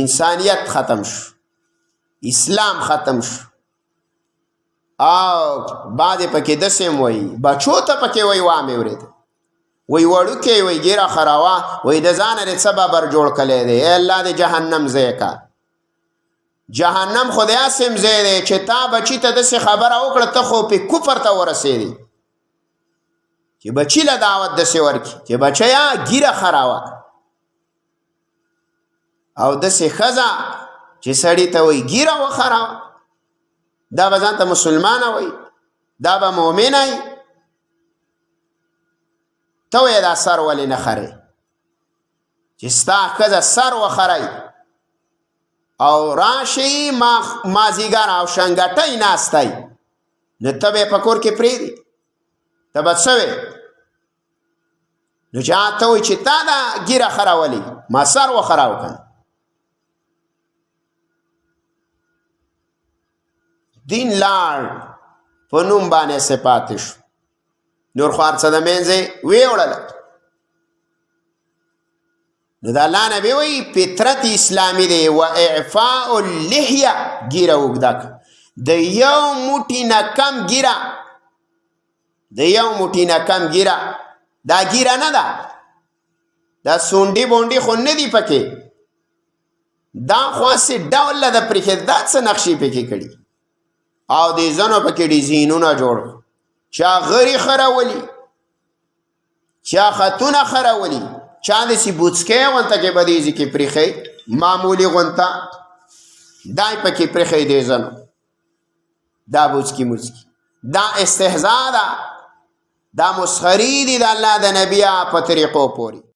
انسانیت ختم شو، اسلام ختم شو. او بعد پکې دسم وای بچو ته پکې وای وامه ورید وای وړو کې وای ګیره خراوا وای د ځان لري سبب بر جوړ کړي دی الله دې جهنم زیکا جهنم خدای سم زیره چې تا بچی ته د خبره وکړه ته خو په کفر ته ورسېدی چې بچی له دعوت د ورکی چې بچیا ګیره خراوا او د خزا چې سړی ته وای ګیره وخراوا دا به ځان ته مسلمانه وای دا به مؤمنه ای ته وای دا سر ولې نه خرې چې ستا ښځه سر وخری او راشي مازیګر او شنګټۍ ناستی نو ته به یې په کور کې پرېږدي ته به څه وې نو چې ته وایي چې تا دا ګیره خرولې ما سر وخراو کنه دین لاړ په نوم باندې سپاتې شو نور خوار څه د منځې ویوړله نو د الله نبی وایي فطرت اسلامي دی و اعفاء اللحیه ګیره اوږده د یو موټي نه کم ګیره د یو موټي نه کم ګیره دا ګیره نه ده دا سونډي بونډي خو نه دي پکې دا خو هسې ډول له د پرېښې دا څه نقشې پکې کړي او د ځنو پکې ډیزاینونه جوړ چا غري خرولي چا خطونه خرولي چا داسې بوڅکۍ غونته کې به دې کې پرېښی معمولي غونته دای پکې پرېښی دی ځنو دا بوڅکي موڅکي دا استهزا ده دا مسخري دي د الله د نبي په طریقو پورې